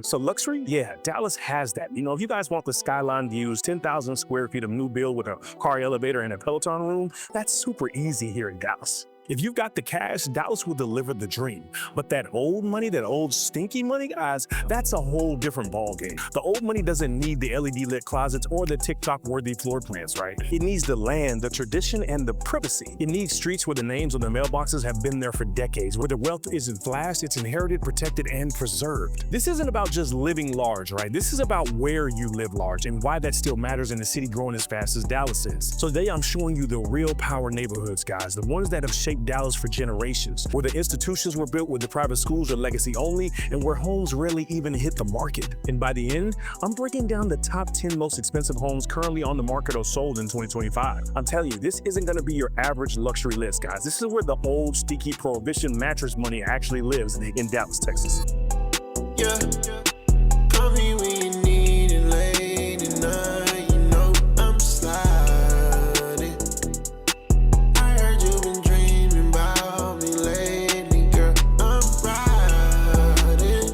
So luxury? Yeah, Dallas has that. You know, if you guys want the skyline views, 10,000 square feet of new build with a car elevator and a Peloton room, that's super easy here in Dallas. If you've got the cash, Dallas will deliver the dream. But that old money, that old stinky money, guys, that's a whole different ballgame. The old money doesn't need the LED lit closets or the TikTok-worthy floor plans, right? It needs the land, the tradition, and the privacy. It needs streets where the names on the mailboxes have been there for decades, where the wealth isn't flashed, it's inherited, protected, and preserved. This isn't about just living large, right? This is about where you live large and why that still matters in a city growing as fast as Dallas is. So today I'm showing you the real power neighborhoods, guys, the ones that have shaped Dallas for generations, where the institutions were built, where the private schools are legacy only, and where homes rarely even hit the market. And by the end, I'm breaking down the top 10 most expensive homes currently on the market or sold in 2025. I'm telling you, this isn't going to be your average luxury list, guys. This is where the old, sticky prohibition mattress money actually lives in Dallas, Texas. Yeah, call me when you need it late at night. You know I'm sliding. I heard you've been dreaming about me lately, girl. I'm riding.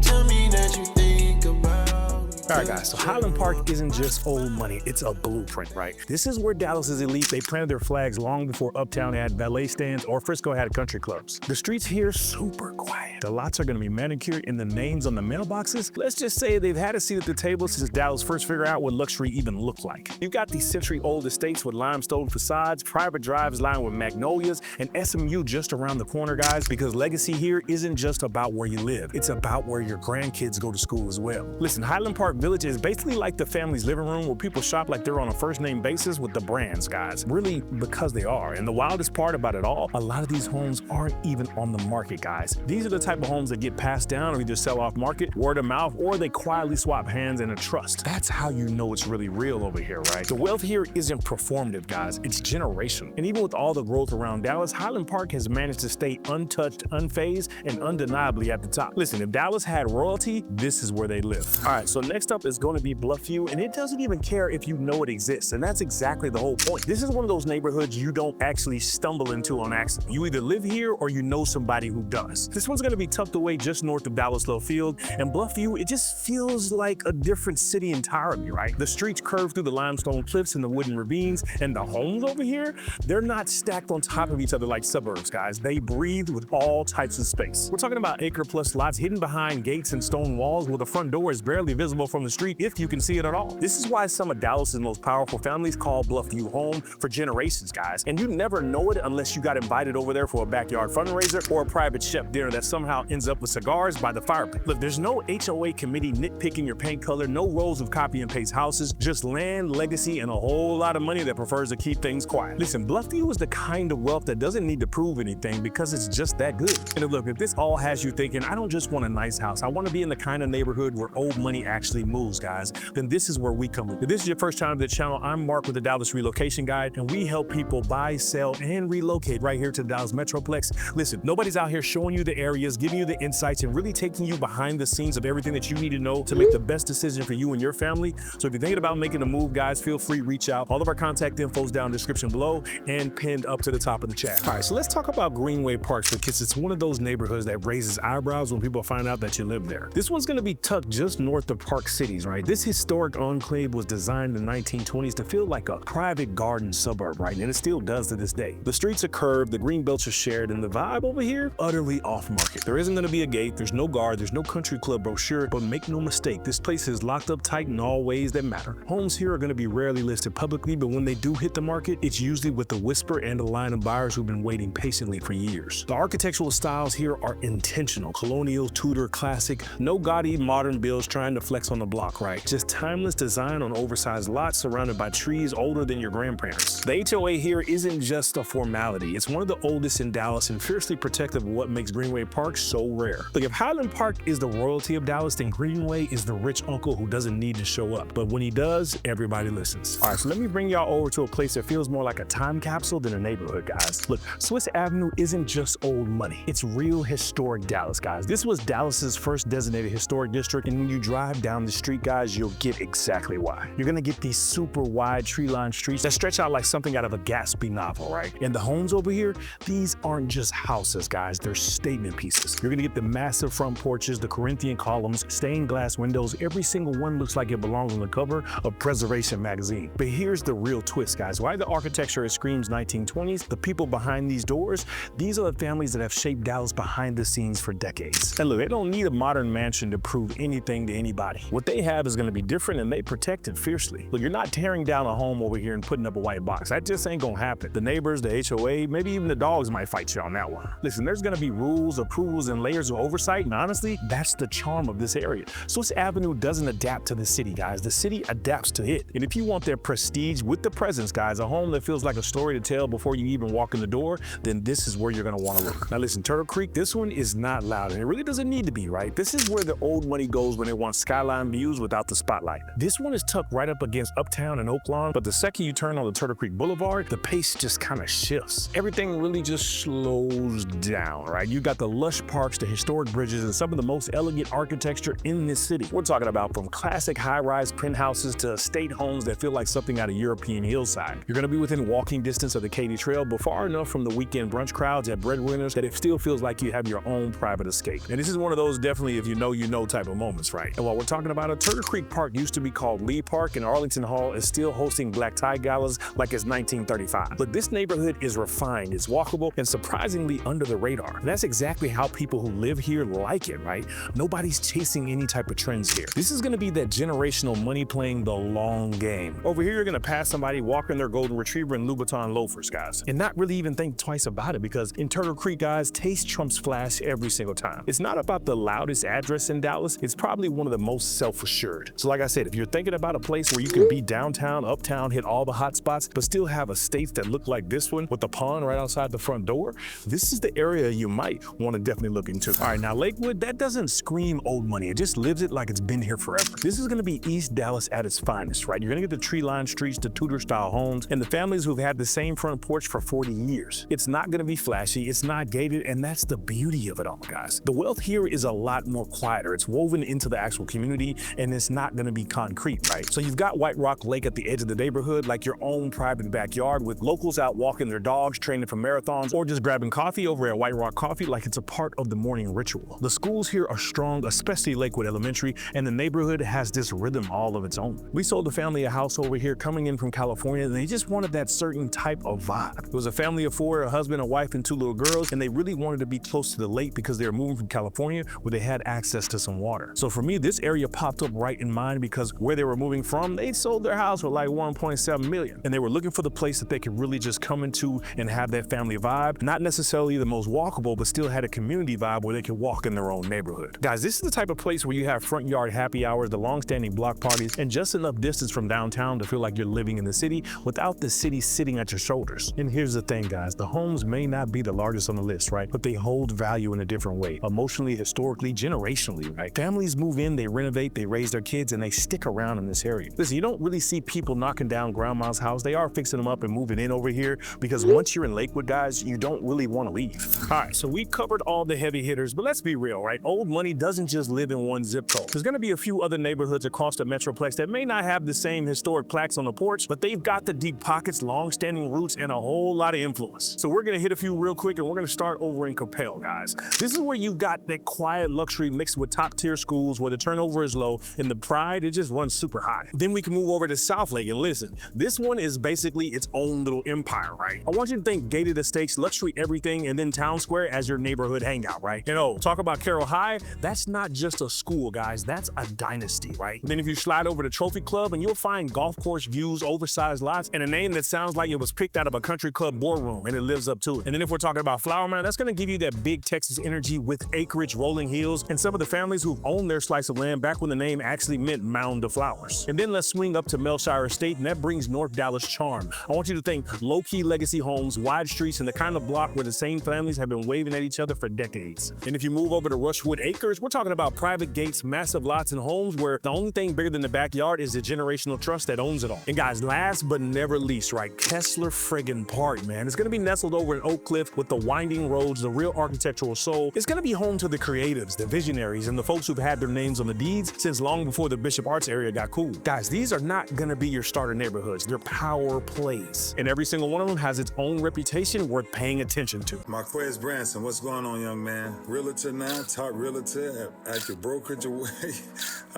Tell me that you think about me. All right, guys, so Highland Park isn't just old money, it's a blueprint, right? This is where Dallas's elite, they planted their flags long before Uptown had valet stands or Frisco had country clubs. The streets here super quiet. The lots are gonna be manicured and the names on the mailboxes, let's just say they've had a seat at the table since Dallas first figured out what luxury even looked like. You've got these century-old estates with limestone facades, private drives lined with magnolias, and SMU just around the corner, guys, because legacy here isn't just about where you live, it's about where your grandkids go to school as well. Listen, Highland Park Village is basically like the family's living room where people shop like they're on a first-name basis with the brands, guys. Really, because they are. And the wildest part about it all, a lot of these homes aren't even on the market, guys. These are the type of homes that get passed down or either sell off market, word of mouth, or they quietly swap hands in a trust. That's how you know it's really real over here, right? The wealth here isn't performative, guys. It's generational. And even with all the growth around Dallas, Highland Park has managed to stay untouched, unfazed, and undeniably at the top. Listen, if Dallas had royalty, this is where they live. All right, so next up is going to be Bluffview, and it doesn't even care if you know it exists, and that's exactly the whole point. This is one of those neighborhoods you don't actually stumble into on accident. You either live here or you know somebody who does. This one's going to be tucked away just north of Dallas Love Field, and Bluffview, it just feels like a different city entirely, right? The streets curve through the limestone cliffs and the wooden ravines, and the homes over here, they're not stacked on top of each other like suburbs, guys. They breathe with all types of space. We're talking about acre-plus lots hidden behind gates and stone walls where the front door is barely visible from the street if you can see it at all. This is why some of Dallas's most powerful families call Bluffview home for generations, guys. And you never know it unless you got invited over there for a backyard fundraiser or a private chef dinner that somehow ends up with cigars by the fireplace. Look, there's no HOA committee nitpicking your paint color, no rows of copy and paste houses, just land, legacy, and a whole lot of money that prefers to keep things quiet. Listen, Bluffview is the kind of wealth that doesn't need to prove anything because it's just that good. And look, if this all has you thinking, I don't just want a nice house, I want to be in the kind of neighborhood where old money actually moves, guys, then this is where we come in. If this is your first time to the channel, I'm Mark with the Dallas Relocation Guide, and we help people buy, sell, and relocate right here to the Dallas Metroplex. Listen, nobody's out here showing you the areas, giving you the insights, and really taking you behind the scenes of everything that you need to know to make the best decision for you and your family. So if you're thinking about making a move, guys, feel free, reach out. All of our contact info is down in the description below and pinned up to the top of the chat. All right, so let's talk about Greenway Park, because it's one of those neighborhoods that raises eyebrows when people find out that you live there. This one's going to be tucked just north of Park Cities, right? This historic enclave was designed in the 1920s to feel like a private garden suburb, right? And it still does to this day. The streets are curved, the green belts are shared, and the vibe over here, utterly off-market. There isn't going to be a gate, there's no guard, there's no country club brochure, but make no mistake, this place is locked up tight in all ways that matter. Homes here are going to be rarely listed publicly, but when they do hit the market, it's usually with a whisper and a line of buyers who've been waiting patiently for years. The architectural styles here are intentional. Colonial, Tudor, classic, no gaudy modern builds trying to flex on the block, right? Just timeless design on oversized lots surrounded by trees older than your grandparents. The HOA here isn't just a formality. It's one of the oldest in Dallas and fiercely protective of what makes Greenway Park so rare. Look, if Highland Park is the royalty of Dallas, then Greenway is the rich uncle who doesn't need to show up. But when he does, everybody listens. All right, so let me bring y'all over to a place that feels more like a time capsule than a neighborhood, guys. Look, Swiss Avenue isn't just old money. It's real historic Dallas, guys. This was Dallas's first designated historic district, and when you drive down the this street, guys, you'll get exactly why. You're gonna get these super wide tree-lined streets that stretch out like something out of a Gatsby novel, right? And the homes over here, these aren't just houses, guys, they're statement pieces. You're gonna get the massive front porches, the Corinthian columns, stained glass windows. Every single one looks like it belongs on the cover of Preservation magazine. But here's the real twist, guys. Why the architecture screams 1920s? The people behind these doors, these are the families that have shaped Dallas behind the scenes for decades. And look, they don't need a modern mansion to prove anything to anybody. What they have is gonna be different, and they protect it fiercely. Look, you're not tearing down a home over here and putting up a white box. That just ain't gonna happen. The neighbors, the HOA, maybe even the dogs might fight you on that one. Listen, there's gonna be rules, approvals, and layers of oversight, and honestly, that's the charm of this area. Swiss Avenue doesn't adapt to the city, guys. The city adapts to it. And if you want their prestige with the presence, guys, a home that feels like a story to tell before you even walk in the door, then this is where you're gonna wanna look. Now listen, Turtle Creek, this one is not loud, and it really doesn't need to be, right? This is where the old money goes when they want skyline views without the spotlight. This one is tucked right up against Uptown and Oak Lawn, but the second you turn on the Turtle Creek Boulevard, the pace just kind of shifts. Everything really just slows down, right? You got the lush parks, the historic bridges, and some of the most elegant architecture in this city. We're talking about from classic high-rise penthouses to estate homes that feel like something out of European hillside. You're gonna be within walking distance of the Katy Trail, but far enough from the weekend brunch crowds at Breadwinners that it still feels like you have your own private escape. And this is one of those definitely if you know type of moments, right? And while we're talking about it, Turtle Creek Park used to be called Lee Park, and Arlington Hall is still hosting black tie galas like it's 1935. But this neighborhood is refined, it's walkable, and surprisingly under the radar. And that's exactly how people who live here like it, right? Nobody's chasing any type of trends here. This is gonna be that generational money playing the long game. Over here, you're gonna pass somebody walking their golden retriever and Louboutin loafers, guys, and not really even think twice about it, because in Turtle Creek, guys, taste trumps flash every single time. It's not about the loudest address in Dallas, it's probably one of the most self-assured. So like I said, if you're thinking about a place where you can be downtown, uptown, hit all the hot spots, but still have estates that look like this one with the pond right outside the front door, this is the area you might want to definitely look into. All right, now Lakewood, that doesn't scream old money, it just lives it like it's been here forever. This is gonna be East Dallas at its finest, right? You're gonna get the tree-lined streets, the Tudor-style homes, and the families who've had the same front porch for 40 years. It's not gonna be flashy, it's not gated, and that's the beauty of it all, guys. The wealth here is a lot more quieter. It's woven into the actual community, and it's not gonna be concrete, right? So you've got White Rock Lake at the edge of the neighborhood, like your own private backyard, with locals out walking their dogs, training for marathons, or just grabbing coffee over at White Rock Coffee like it's a part of the morning ritual. The schools here are strong, especially Lakewood Elementary, and the neighborhood has this rhythm all of its own. We sold the family a house over here coming in from California, and they just wanted that certain type of vibe. It was a family of four, a husband, a wife, and two little girls, and they really wanted to be close to the lake because they were moving from California where they had access to some water. So for me, this area popped up right in mind because where they were moving from, they sold their house for like 1.7 million. And they were looking for the place that they could really just come into and have that family vibe. Not necessarily the most walkable, but still had a community vibe where they could walk in their own neighborhood. Guys, this is the type of place where you have front yard happy hours, the long-standing block parties, and just enough distance from downtown to feel like you're living in the city without the city sitting at your shoulders. And here's the thing, guys, the homes may not be the largest on the list, right? But they hold value in a different way, emotionally, historically, generationally, right? Families move in, they renovate, they raise their kids, and they stick around in this area. Listen, you don't really see people knocking down grandma's house. They are fixing them up and moving in over here because once you're in Lakewood, guys, you don't really want to leave. All right, so we covered all the heavy hitters, but let's be real, right? Old money doesn't just live in one zip code. There's gonna be a few other neighborhoods across the Metroplex that may not have the same historic plaques on the porch, but they've got the deep pockets, long-standing roots, and a whole lot of influence. So we're gonna hit a few real quick, and we're gonna start over in Capel, guys. This is where you've got that quiet luxury mixed with top-tier schools where the turnover is low and the pride, it just runs super high. Then we can move over to South Lake, and listen, this one is basically its own little empire, right? I want you to think gated estates, luxury everything, and then Town Square as your neighborhood hangout, right? You know, talk about Carroll High, that's not just a school, guys, that's a dynasty, right? Then if you slide over to Trophy Club, and you'll find golf course views, oversized lots, and a name that sounds like it was picked out of a country club boardroom, and it lives up to it. And then if we're talking about Flower Mound, that's gonna give you that big Texas energy with acreage, rolling hills, and some of the families who've owned their slice of land back when the name actually meant mound of flowers. And then let's swing up to Melshire Estate, and that brings North Dallas charm. I want you to think low-key legacy homes, wide streets, and the kind of block where the same families have been waving at each other for decades. And if you move over to Rushwood Acres, we're talking about private gates, massive lots, and homes where the only thing bigger than the backyard is the generational trust that owns it all. And guys, last but never least, right, Kessler friggin' Park, man. It's gonna be nestled over in Oak Cliff with the winding roads, the real architectural soul. It's gonna be home to the creatives, the visionaries, and the folks who've had their names on the deeds since long before the Bishop Arts area got cool. Guys, these are not gonna be your starter neighborhoods. They're power plays. And every single one of them has its own reputation worth paying attention to. Marquez Branson, what's going on, young man? Realtor now, top realtor at your brokerage away.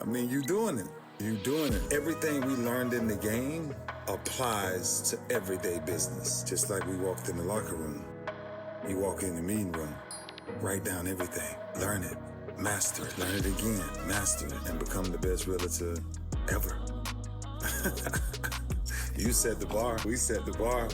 I mean, you doing it. You doing it. Everything we learned in the game applies to everyday business. Just like we walked in the locker room. You walk in the meeting room, write down everything, learn it, master it, learn it again, master it, and become the best realtor ever. You set the bar, we set the bar.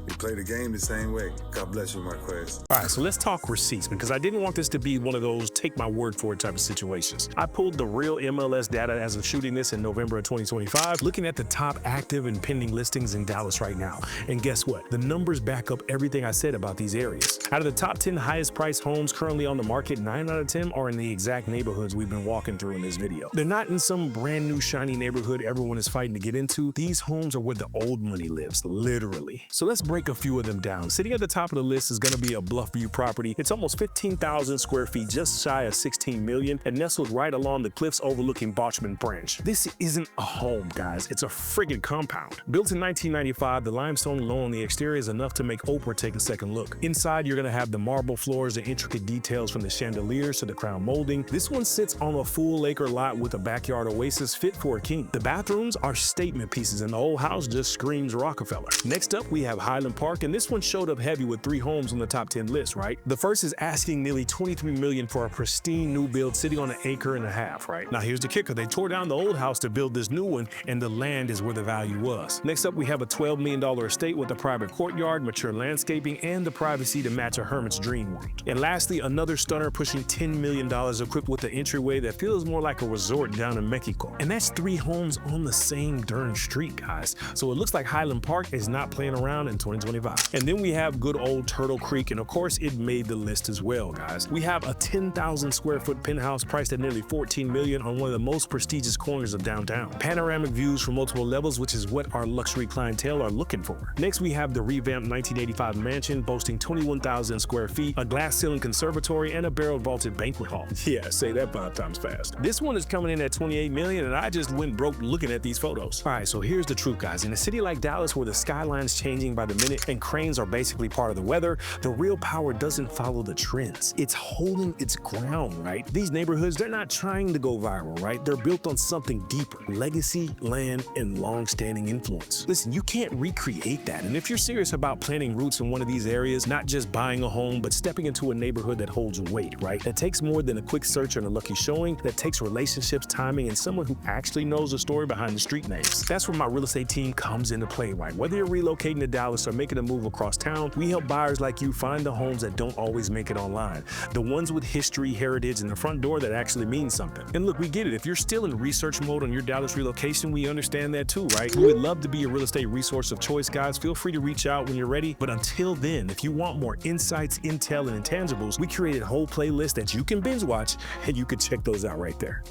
We play the game the same way. God bless you, Marquez. All right, so let's talk receipts, because I didn't want this to be one of those take my word for it type of situations. I pulled the real MLS data as of shooting this in November of 2025, looking at the top active and pending listings in Dallas right now. And guess what? The numbers back up everything I said about these areas. Out of the top 10 highest priced homes currently on the market, 9 out of 10 are in the exact neighborhoods we've been walking through in this video. They're not in some brand new shiny neighborhood everyone is fighting to get into. These homes are where the old money lives, literally. So let's break a few of them down. Sitting at the top of the list is going to be a Bluffview property. It's almost 15,000 square feet, just shy of 16 million, and nestled right along the cliffs overlooking Botchman Branch. This isn't a home, guys. It's a friggin' compound. Built in 1995, the limestone alone on the exterior is enough to make Oprah take a second look. Inside, you're going to have the marble floors, the intricate details from the chandeliers to the crown molding. This one sits on a full acre lot with a backyard oasis fit for a king. The bathrooms are statement pieces, and the whole house just screams Rockefeller. Next up, we have Highland Park, and this one showed up heavy with 3 homes on the top 10 list, right? The first is asking nearly $23 million for a pristine new build sitting on 1.5 acres, right? Now here's the kicker. They tore down the old house to build this new one, and the land is where the value was. Next up, we have a $12 million estate with a private courtyard, mature landscaping, and the privacy to match a hermit's dream world. And lastly, another stunner pushing $10 million equipped with an entryway that feels more like a resort down in Mexico. And that's 3 homes on the same darn street, guys. So it looks like Highland Park is not playing around in 2025. And then we have good old Turtle Creek, and of course it made the list as well, guys. We have a 10,000 square foot penthouse priced at nearly $14 million on one of the most prestigious corners of downtown. Panoramic views from multiple levels, which is what our luxury clientele are looking for. Next, we have the revamped 1985 mansion boasting 21,000 square feet, a glass ceiling conservatory, and a barrel vaulted banquet hall. Yeah, say that 5 times fast. This one is coming in at $28 million, and I just went broke looking at these photos. All right, so here's the truth, guys. In a city like Dallas, where the skyline's changing by the minute and cranes are basically part of the weather, the real power doesn't follow the trends. It's holding its ground, right? These neighborhoods, they're not trying to go viral, right? They're built on something deeper: legacy, land, and long-standing influence. Listen, you can't recreate that. And if you're serious about planting roots in one of these areas, not just buying a home, but stepping into a neighborhood that holds weight, right? That takes more than a quick search and a lucky showing. That takes relationships, timing, and someone who actually knows the story behind the street names. That's where my real estate team comes into play, right? Whether you're relocating to Dallas or making a move across town, we help buyers like you find the homes that don't always make it online. The ones with history, heritage, and the front door that actually means something. And look, we get it. If you're still in research mode on your Dallas relocation, we understand that too, right? We would love to be your real estate resource of choice, guys. Feel free to reach out when you're ready. But until then, if you want more insights, intel, and intangibles, we created a whole playlist that you can binge watch, and you can check those out right there.